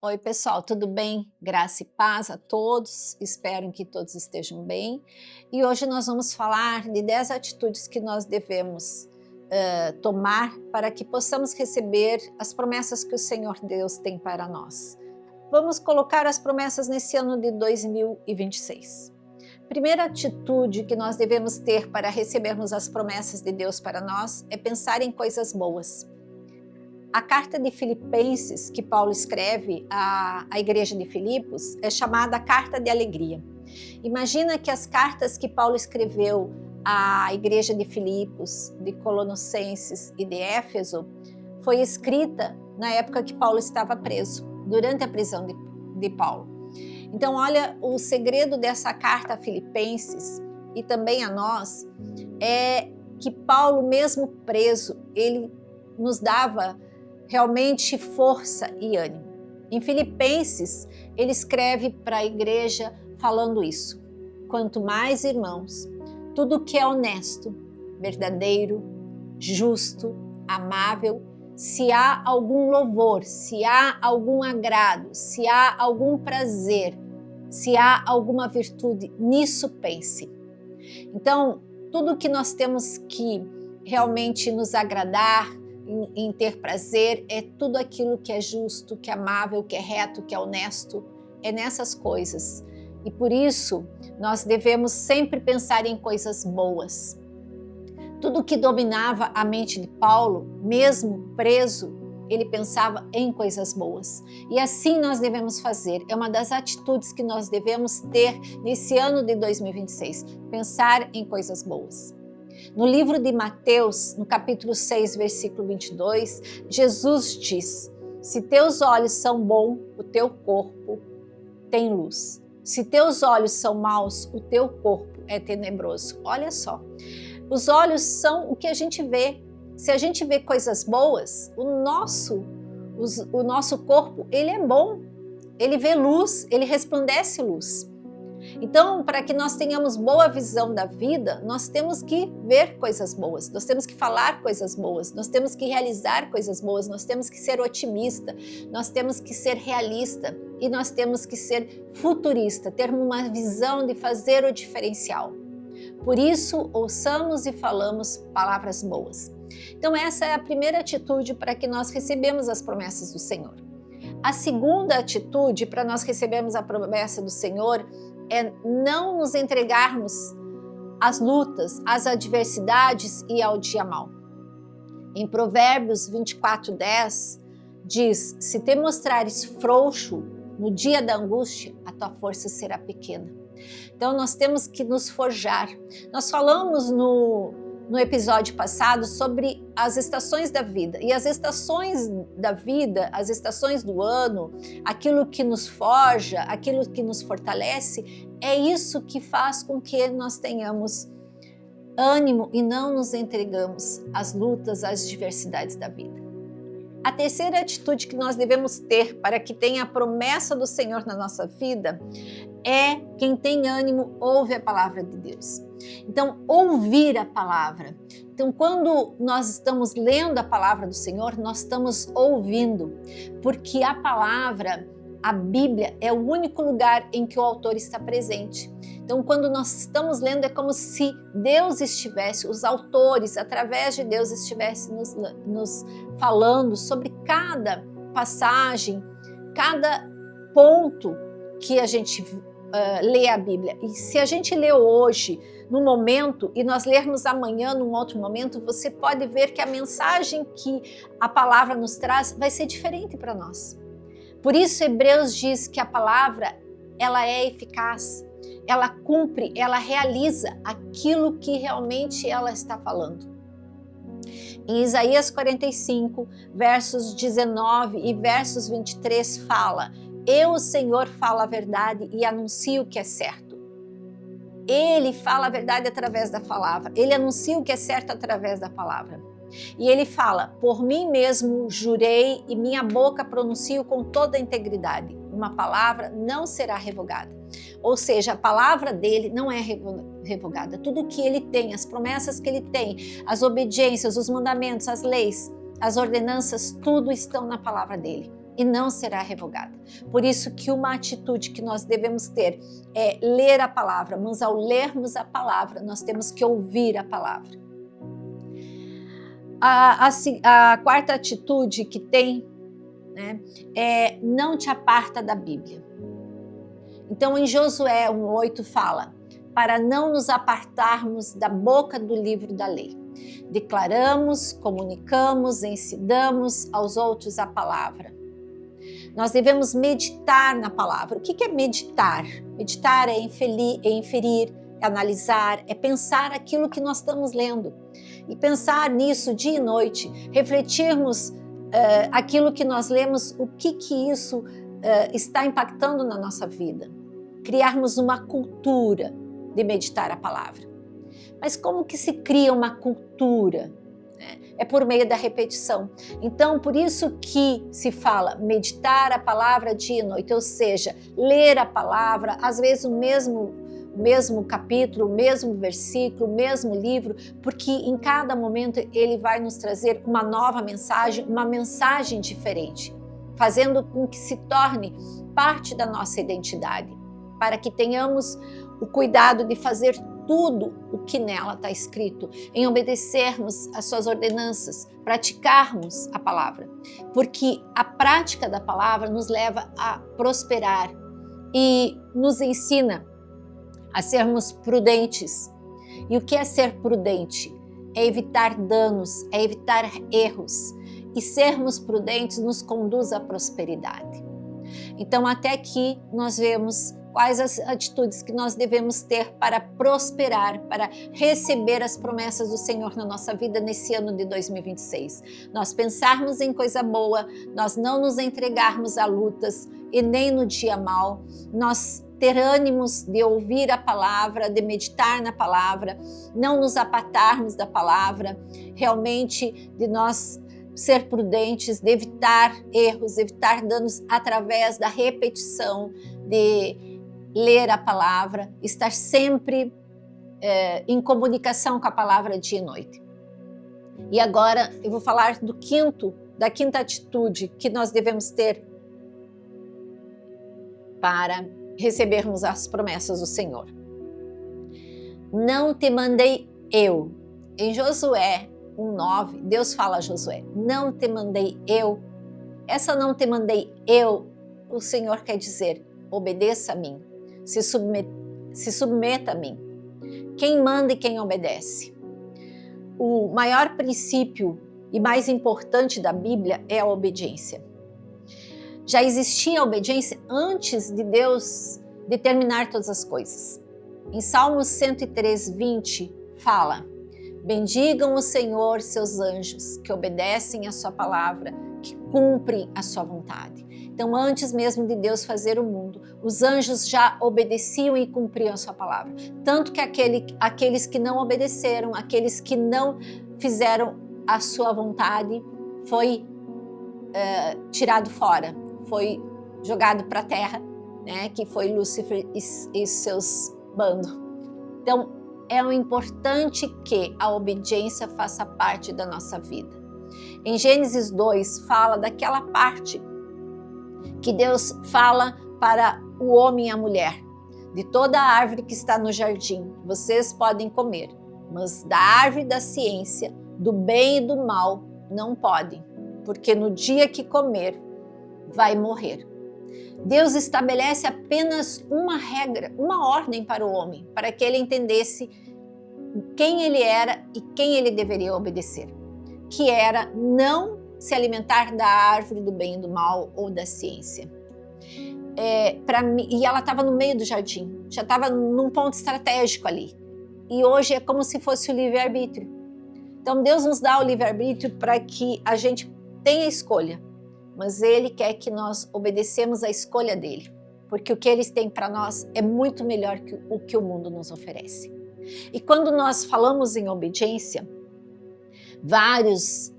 Oi, pessoal, tudo bem? Graça e paz a todos. Espero que todos estejam bem. E hoje nós vamos falar de 10 atitudes que nós devemos tomar para que possamos receber as promessas que o Senhor Deus tem para nós. Vamos colocar as promessas nesse ano de 2026. Primeira atitude que nós devemos ter para recebermos as promessas de Deus para nós é pensar em coisas boas. A carta de Filipenses, que Paulo escreve à igreja de Filipos, é chamada Carta de Alegria. Imagina que as cartas que Paulo escreveu à igreja de Filipos, de Colossenses e de Éfeso, foi escrita na época que Paulo estava preso, durante a prisão de Paulo. Então, olha, o segredo dessa carta a Filipenses e também a nós é que Paulo, mesmo preso, ele nos dava realmente força e ânimo. Em Filipenses, ele escreve para a igreja falando isso. Quanto mais, irmãos, tudo que é honesto, verdadeiro, justo, amável, se há algum louvor, se há algum agrado, se há algum prazer, se há alguma virtude, nisso pense. Então, tudo que nós temos que realmente nos agradar, em ter prazer, é tudo aquilo que é justo, que é amável, que é reto, que é honesto, é nessas coisas. E por isso, nós devemos sempre pensar em coisas boas. Tudo que dominava a mente de Paulo, mesmo preso, ele pensava em coisas boas. E assim nós devemos fazer. É uma das atitudes que nós devemos ter nesse ano de 2026, pensar em coisas boas. No livro de Mateus, no capítulo 6, versículo 22, Jesus diz: se teus olhos são bons, o teu corpo tem luz. Se teus olhos são maus, o teu corpo é tenebroso. Olha só, os olhos são o que a gente vê. Se a gente vê coisas boas, o nosso corpo, ele é bom. Ele vê luz, ele resplandece luz. Então, para que nós tenhamos boa visão da vida, nós temos que ver coisas boas, nós temos que falar coisas boas, nós temos que realizar coisas boas, nós temos que ser otimista, nós temos que ser realista e nós temos que ser futurista, ter uma visão de fazer o diferencial. Por isso, ouçamos e falamos palavras boas. Então, essa é a primeira atitude para que nós recebamos as promessas do Senhor. A segunda atitude para nós recebermos a promessa do Senhor é não nos entregarmos às lutas, às adversidades e ao dia mau. Em Provérbios 24:10 diz: se te mostrares frouxo no dia da angústia, a tua força será pequena. Então nós temos que nos forjar. Nós falamos no episódio passado sobre as estações da vida. E as estações da vida, as estações do ano, aquilo que nos forja, aquilo que nos fortalece, é isso que faz com que nós tenhamos ânimo e não nos entregamos às lutas, às diversidades da vida. A terceira atitude que nós devemos ter para que tenha a promessa do Senhor na nossa vida é: quem tem ânimo, ouve a palavra de Deus. Então, ouvir a palavra. Então, quando nós estamos lendo a palavra do Senhor, nós estamos ouvindo, porque a palavra, a Bíblia, é o único lugar em que o autor está presente. Então, quando nós estamos lendo, é como se Deus estivesse, os autores, através de Deus, estivessem nos falando sobre cada passagem, cada ponto que a gente lê a Bíblia. E se a gente lê hoje, num momento, e nós lermos amanhã, num outro momento, você pode ver que a mensagem que a palavra nos traz vai ser diferente para nós. Por isso, Hebreus diz que a palavra, ela é eficaz, ela cumpre, ela realiza aquilo que realmente ela está falando. Em Isaías 45, versos 19 e versos 23 fala: eu, o Senhor, falo a verdade e anuncio o que é certo. Ele fala a verdade através da palavra, ele anuncia o que é certo através da palavra. E ele fala: por mim mesmo jurei e minha boca pronuncio com toda a integridade. Uma palavra não será revogada. Ou seja, a palavra dele não é revogada. Tudo que ele tem, as promessas que ele tem, as obediências, os mandamentos, as leis, as ordenanças, tudo estão na palavra dele. e não será revogada. Por isso que uma atitude que nós devemos ter é ler a palavra, mas ao lermos a palavra, nós temos que ouvir a palavra. A quarta atitude que tem, né, é não te aparta da Bíblia. Então em Josué 1:8 fala, para não nos apartarmos da boca do livro da lei. Declaramos, comunicamos, ensinamos aos outros a palavra. Nós devemos meditar na palavra. O que é meditar? Meditar é inferir, é analisar, é pensar aquilo que nós estamos lendo. E pensar nisso dia e noite, refletirmos aquilo que nós lemos, o que isso está impactando na nossa vida. Criarmos uma cultura de meditar a palavra. Mas como que se cria uma cultura? É por meio da repetição. Então, por isso que se fala meditar a palavra dia e noite, ou seja, ler a palavra, às vezes o mesmo capítulo, o mesmo versículo, o mesmo livro, porque em cada momento ele vai nos trazer uma nova mensagem, uma mensagem diferente, fazendo com que se torne parte da nossa identidade, para que tenhamos o cuidado de fazer tudo o que nela está escrito, em obedecermos às suas ordenanças, praticarmos a palavra, porque a prática da palavra nos leva a prosperar e nos ensina a sermos prudentes. E o que é ser prudente? É evitar danos, é evitar erros, e sermos prudentes nos conduz à prosperidade. Então até aqui nós vemos quais as atitudes que nós devemos ter para prosperar, para receber as promessas do Senhor na nossa vida nesse ano de 2026. Nós pensarmos em coisa boa, nós não nos entregarmos a lutas e nem no dia mau, nós ter ânimos de ouvir a palavra, de meditar na palavra, não nos apartarmos da palavra, realmente de nós ser prudentes, de evitar erros, evitar danos através da repetição, de ler a palavra, estar sempre em comunicação com a palavra dia e noite. E agora eu vou falar da quinta atitude que nós devemos ter para recebermos as promessas do Senhor. Não te mandei eu. Em Josué 1:9, Deus fala a Josué, não te mandei eu. Essa não te mandei eu, o Senhor quer dizer, obedeça a mim. Se submeta a mim. Quem manda e quem obedece. O maior princípio e mais importante da Bíblia é a obediência. Já existia a obediência antes de Deus determinar todas as coisas. Em Salmos 103:20 fala, bendigam o Senhor seus anjos, que obedecem a sua palavra, que cumprem a sua vontade. Então, antes mesmo de Deus fazer o mundo, os anjos já obedeciam e cumpriam a sua palavra. Tanto que aqueles que não obedeceram, aqueles que não fizeram a sua vontade, foi tirado fora, foi jogado para a terra, né, que foi Lúcifer e seus bandos. Então, é importante que a obediência faça parte da nossa vida. Em Gênesis 2, fala daquela parte que Deus fala para o homem e a mulher. De toda a árvore que está no jardim, vocês podem comer, mas da árvore da ciência, do bem e do mal, não podem, porque no dia que comer, vai morrer. Deus estabelece apenas uma regra, uma ordem para o homem, para que ele entendesse quem ele era e quem ele deveria obedecer, que era não se alimentar da árvore do bem e do mal ou da ciência. E ela estava no meio do jardim, já estava num ponto estratégico ali. E hoje é como se fosse o livre-arbítrio. Então Deus nos dá o livre-arbítrio para que a gente tenha escolha, mas Ele quer que nós obedecemos a escolha dEle, porque o que Ele tem para nós é muito melhor que o que o mundo nos oferece. E quando nós falamos em obediência, vários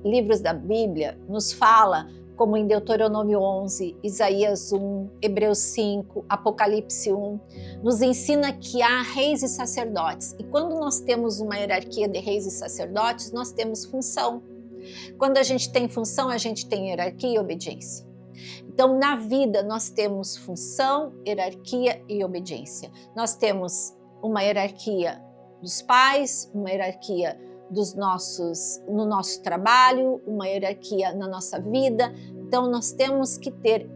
livros da Bíblia nos fala, como em Deuteronômio 11, Isaías 1, Hebreus 5, Apocalipse 1, nos ensina que há reis e sacerdotes. E quando nós temos uma hierarquia de reis e sacerdotes, nós temos função. Quando a gente tem função, a gente tem hierarquia e obediência. Então, na vida, nós temos função, hierarquia e obediência. Nós temos uma hierarquia dos pais, uma hierarquia no nosso trabalho, uma hierarquia na nossa vida. Então, nós temos que ter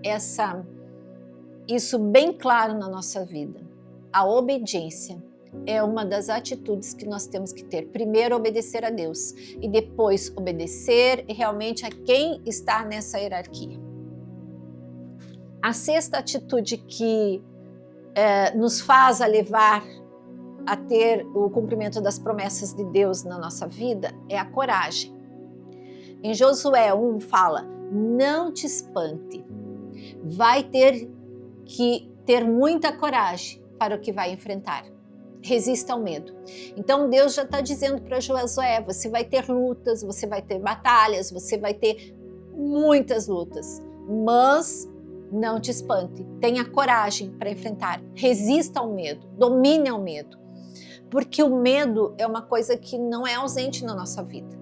isso bem claro na nossa vida. A obediência é uma das atitudes que nós temos que ter. Primeiro, obedecer a Deus e depois obedecer realmente a quem está nessa hierarquia. A sexta atitude que nos faz levar a ter o cumprimento das promessas de Deus na nossa vida é a coragem. Em Josué 1 fala, não te espante, vai ter que ter muita coragem para o que vai enfrentar. Resista ao medo. Então Deus já está dizendo para Josué, você vai ter lutas, você vai ter batalhas, você vai ter muitas lutas, mas não te espante, tenha coragem para enfrentar, resista ao medo, domine ao medo, porque o medo é uma coisa que não é ausente na nossa vida.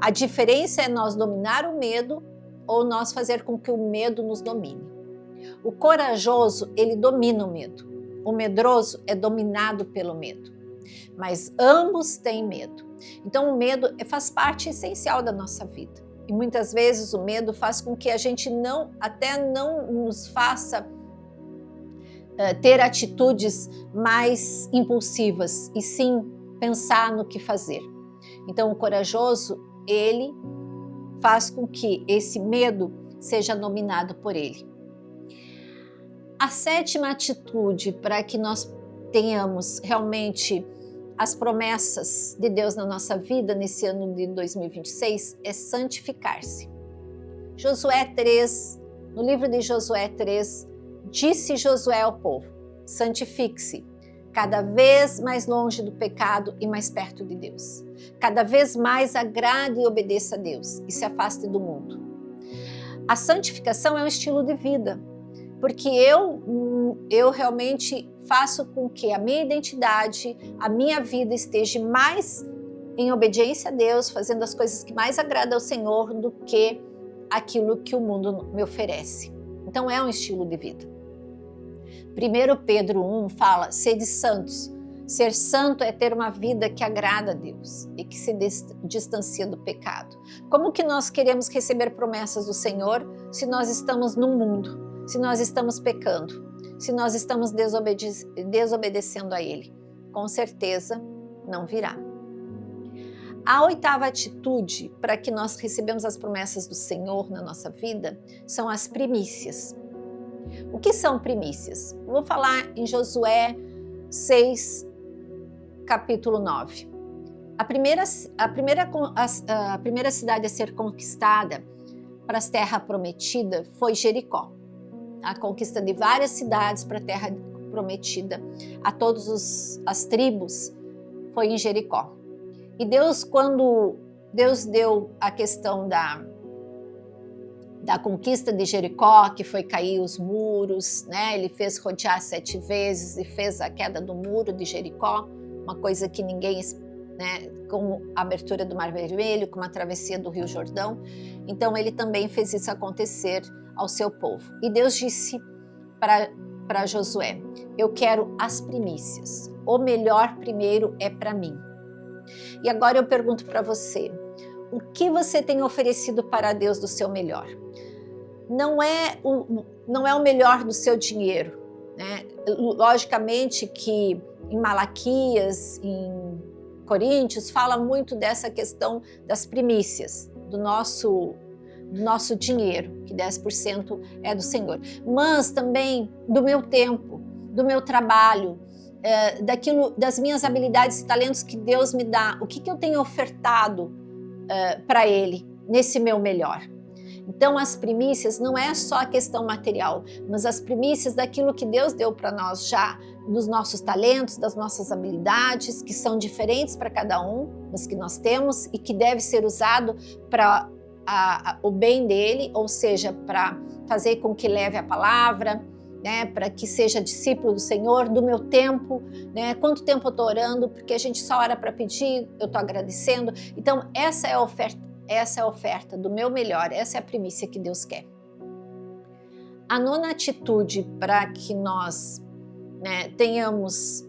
A diferença é nós dominar o medo ou nós fazer com que o medo nos domine. O corajoso, ele domina o medo. O medroso é dominado pelo medo. Mas ambos têm medo. Então o medo faz parte essencial da nossa vida. E muitas vezes o medo faz com que a gente não nos faça ter atitudes mais impulsivas e sim pensar no que fazer. Então o corajoso, ele faz com que esse medo seja dominado por ele. A sétima atitude para que nós tenhamos realmente as promessas de Deus na nossa vida nesse ano de 2026 é santificar-se. Josué 3, no livro de Josué 3, disse Josué ao povo, santifique-se, cada vez mais longe do pecado e mais perto de Deus. Cada vez mais agrade e obedeça a Deus e se afaste do mundo. A santificação é um estilo de vida, porque eu realmente faço com que a minha identidade, a minha vida esteja mais em obediência a Deus, fazendo as coisas que mais agradam ao Senhor do que aquilo que o mundo me oferece. Então é um estilo de vida. 1 Pedro 1 fala, sede santos. Ser santo é ter uma vida que agrada a Deus e que se distancia do pecado. Como que nós queremos receber promessas do Senhor se nós estamos no mundo? Se nós estamos pecando, se nós estamos desobedecendo a Ele, com certeza não virá. A oitava atitude para que nós recebamos as promessas do Senhor na nossa vida são as primícias. O que são primícias? Eu vou falar em Josué 6, capítulo 9. A primeira cidade a ser conquistada para a terra prometida foi Jericó. A conquista de várias cidades para a terra prometida a todas as tribos foi em Jericó. E Deus, quando Deus deu a questão da conquista de Jericó, que foi cair os muros, né? Ele fez rodear 7 vezes e fez a queda do muro de Jericó, uma coisa que ninguém, né? Como a abertura do Mar Vermelho, como a travessia do Rio Jordão. Então ele também fez isso acontecer ao seu povo. E Deus disse para Josué, eu quero as primícias, o melhor primeiro é para mim. E agora eu pergunto para você, o que você tem oferecido para Deus do seu melhor? Não é o melhor do seu dinheiro, né? Logicamente que em Malaquias, em Coríntios, fala muito dessa questão das primícias, do nosso dinheiro, que 10% é do Senhor, mas também do meu tempo, do meu trabalho, das minhas habilidades e talentos que Deus me dá, o que eu tenho ofertado para Ele nesse meu melhor. Então as primícias não é só a questão material, mas as primícias daquilo que Deus deu para nós já, dos nossos talentos, das nossas habilidades, que são diferentes para cada um, mas que nós temos e que deve ser usado para o bem dele, ou seja, para fazer com que leve a palavra, né, para que seja discípulo do Senhor, do meu tempo, né, quanto tempo eu estou orando, porque a gente só ora para pedir, eu estou agradecendo. Então essa é a oferta essa é a oferta do meu melhor, essa é a primícia que Deus quer. A nona atitude para que nós tenhamos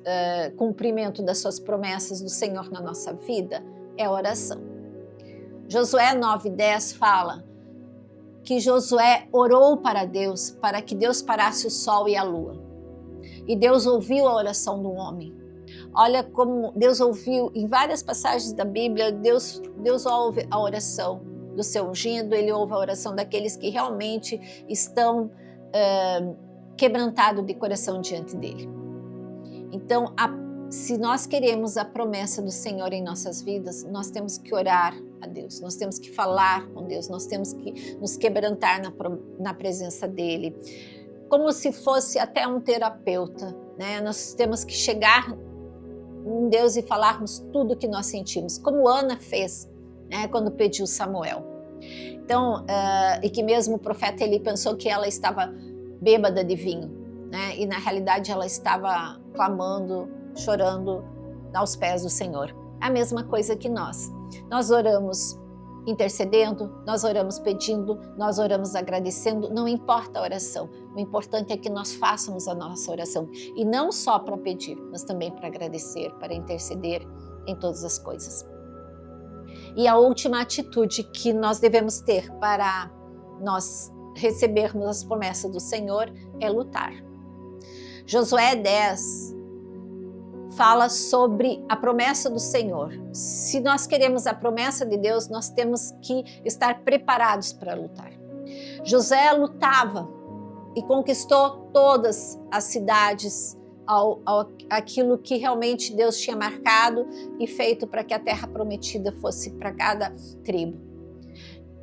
cumprimento das suas promessas do Senhor na nossa vida é a oração. Josué 9:10 fala que Josué orou para Deus, para que Deus parasse o sol e a lua. E Deus ouviu a oração do homem. Olha como Deus ouviu em várias passagens da Bíblia, Deus ouve a oração do seu ungido, Ele ouve a oração daqueles que realmente estão quebrantados de coração diante dEle. Então, se nós queremos a promessa do Senhor em nossas vidas, nós temos que orar a Deus, nós temos que falar com Deus, nós temos que nos quebrantar na presença dEle, como se fosse até um terapeuta, né? Nós temos que chegar em Deus e falarmos tudo o que nós sentimos, como Ana fez, né, quando pediu Samuel. Então, e que mesmo o profeta Eli pensou que ela estava bêbada de vinho, né? E na realidade ela estava clamando, chorando aos pés do Senhor. É a mesma coisa que nós. Nós oramos intercedendo, nós oramos pedindo, nós oramos agradecendo, não importa a oração. O importante é que nós façamos a nossa oração. E não só para pedir, mas também para agradecer, para interceder em todas as coisas. E a última atitude que nós devemos ter para nós recebermos as promessas do Senhor é lutar. Josué 10 fala sobre a promessa do Senhor. Se nós queremos a promessa de Deus, nós temos que estar preparados para lutar. José lutava e conquistou todas as cidades, aquilo que realmente Deus tinha marcado e feito para que a terra prometida fosse para cada tribo.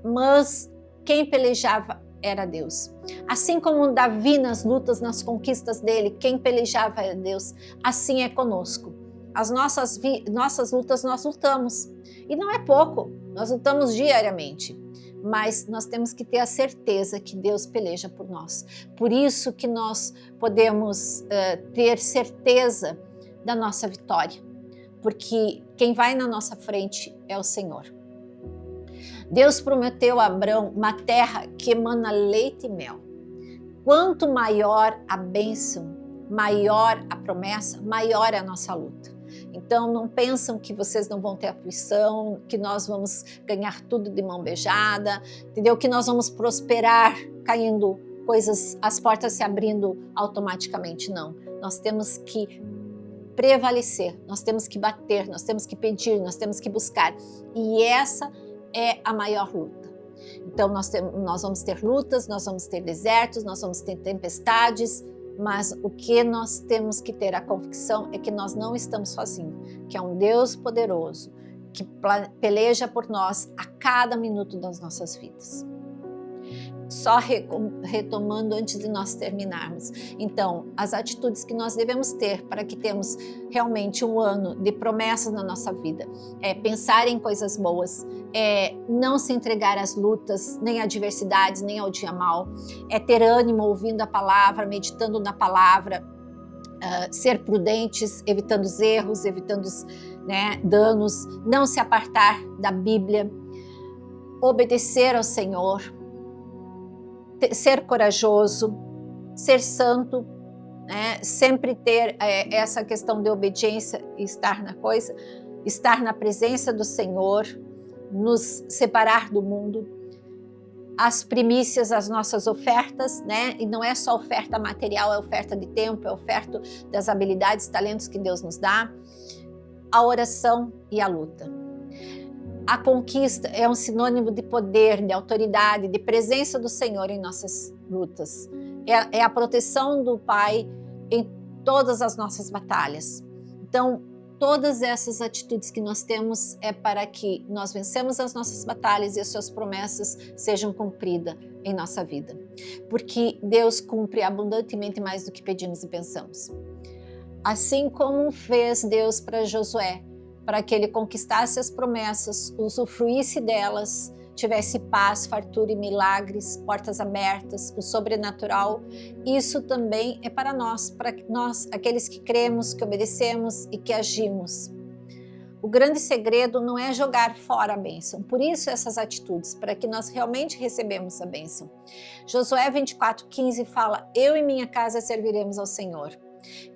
Mas quem pelejava era Deus. Assim como Davi nas lutas, nas conquistas dele, quem pelejava era Deus, assim é conosco. As nossas lutas nós lutamos. E não é pouco, nós lutamos diariamente. Mas nós temos que ter a certeza que Deus peleja por nós. Por isso que nós podemos ter certeza da nossa vitória. Porque quem vai na nossa frente é o Senhor. Deus prometeu a Abrão uma terra que emana leite e mel. Quanto maior a bênção, maior a promessa, maior é a nossa luta. Então não pensam que vocês não vão ter aflição, que nós vamos ganhar tudo de mão beijada, entendeu? Que nós vamos prosperar caindo coisas, as portas se abrindo automaticamente, não. Nós temos que prevalecer, nós temos que bater, nós temos que pedir, nós temos que buscar. E essa é a maior luta. Então nós vamos ter lutas, nós vamos ter desertos, nós vamos ter tempestades, mas o que nós temos que ter a convicção é que nós não estamos sozinhos, que é um Deus poderoso, que peleja por nós a cada minuto das nossas vidas. Só retomando antes de nós terminarmos. Então, as atitudes que nós devemos ter para que temos realmente um ano de promessas na nossa vida é pensar em coisas boas, é não se entregar às lutas, nem adversidades, nem ao dia mal, é ter ânimo ouvindo a palavra, meditando na palavra, ser prudentes, evitando os erros, evitando os danos, não se apartar da Bíblia, obedecer ao Senhor, ser corajoso, ser santo, sempre ter essa questão de obediência e estar na presença do Senhor, nos separar do mundo, as primícias, as nossas ofertas, e não é só oferta material, é oferta de tempo, é oferta das habilidades, talentos que Deus nos dá, a oração e a luta. A conquista é um sinônimo de poder, de autoridade, de presença do Senhor em nossas lutas. É a proteção do Pai em todas as nossas batalhas. Então, todas essas atitudes que nós temos é para que nós vencemos as nossas batalhas e as suas promessas sejam cumpridas em nossa vida. Porque Deus cumpre abundantemente mais do que pedimos e pensamos. Assim como fez Deus para Josué, para que ele conquistasse as promessas, usufruísse delas, tivesse paz, fartura e milagres, portas abertas, o sobrenatural. Isso também é para nós, aqueles que cremos, que obedecemos e que agimos. O grande segredo não é jogar fora a bênção, por isso essas atitudes, para que nós realmente recebemos a bênção. Josué 24:15 fala: eu e minha casa serviremos ao Senhor.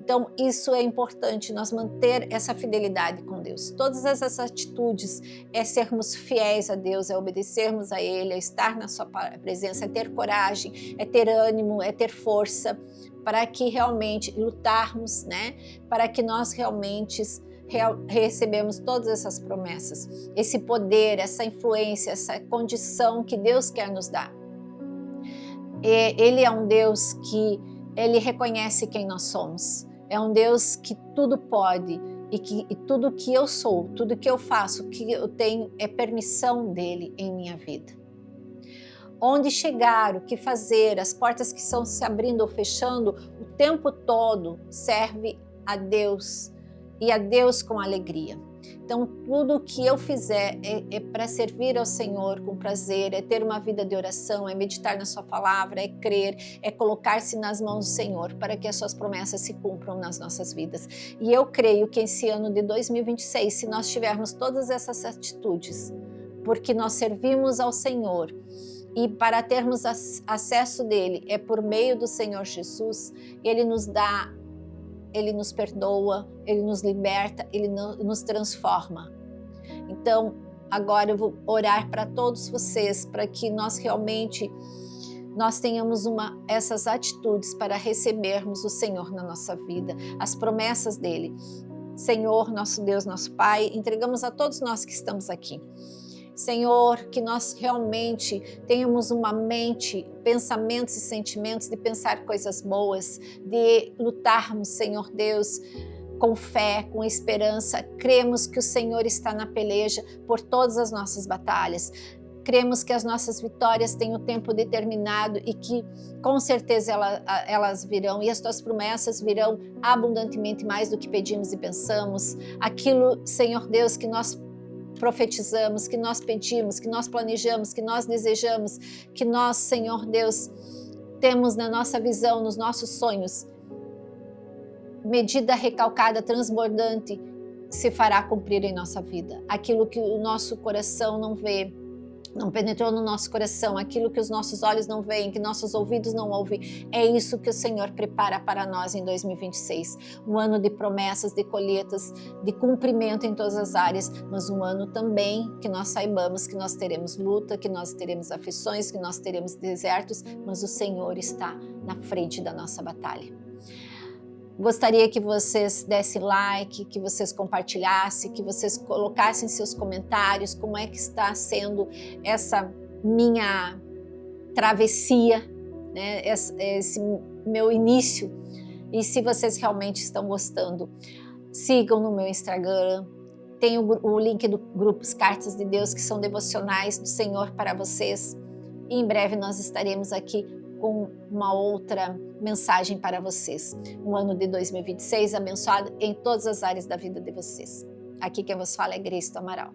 Então, isso é importante, nós manter essa fidelidade com Deus. Todas essas atitudes é sermos fiéis a Deus, é obedecermos a Ele, é estar na sua presença, é ter coragem, é ter ânimo, é ter força, para que realmente lutarmos, né? Para que nós realmente recebemos todas essas promessas, esse poder, essa influência, essa condição que Deus quer nos dar. Ele é um Deus que Ele reconhece quem nós somos. É um Deus que tudo pode e tudo que eu sou, tudo que eu faço, que eu tenho é permissão dele em minha vida. Onde chegar, o que fazer, as portas que estão se abrindo ou fechando, o tempo todo serve a Deus e a Deus com alegria. Então, tudo o que eu fizer é para servir ao Senhor com prazer, é ter uma vida de oração, é meditar na sua palavra, é crer, é colocar-se nas mãos do Senhor para que as suas promessas se cumpram nas nossas vidas. E eu creio que esse ano de 2026, se nós tivermos todas essas atitudes, porque nós servimos ao Senhor, e para termos acesso dele é por meio do Senhor Jesus, Ele nos dá, Ele nos perdoa, Ele nos liberta, Ele nos transforma. Então, agora eu vou orar para todos vocês, para que nós realmente tenhamos essas atitudes para recebermos o Senhor na nossa vida, as promessas dele. Senhor, nosso Deus, nosso Pai, entregamos a todos nós que estamos aqui. Senhor, que nós realmente tenhamos uma mente, pensamentos e sentimentos de pensar coisas boas, de lutarmos, Senhor Deus, com fé, com esperança. Cremos que o Senhor está na peleja por todas as nossas batalhas. Cremos que as nossas vitórias têm o tempo determinado e que com certeza elas virão, e as tuas promessas virão abundantemente mais do que pedimos e pensamos. Aquilo, Senhor Deus, que nós profetizamos, que nós pedimos, que nós planejamos, que nós desejamos, que nós, Senhor Deus, temos na nossa visão, nos nossos sonhos, medida recalcada, transbordante, se fará cumprir em nossa vida. Aquilo que o nosso coração não vê, não penetrou no nosso coração, aquilo que os nossos olhos não veem, que nossos ouvidos não ouvem, é isso que o Senhor prepara para nós em 2026. Um ano de promessas, de colheitas, de cumprimento em todas as áreas, mas um ano também que nós saibamos que nós teremos luta, que nós teremos aflições, que nós teremos desertos, mas o Senhor está na frente da nossa batalha. Gostaria que vocês dessem like, que vocês compartilhassem, que vocês colocassem seus comentários, como é que está sendo essa minha travessia, né? Esse meu início. E se vocês realmente estão gostando, sigam no meu Instagram, tem o link do grupo Cartas de Deus, que são devocionais do Senhor para vocês. E em breve nós estaremos aqui com uma outra mensagem para vocês. Um ano de 2026 abençoado em todas as áreas da vida de vocês. Aqui quem vos fala é Grace do Amaral.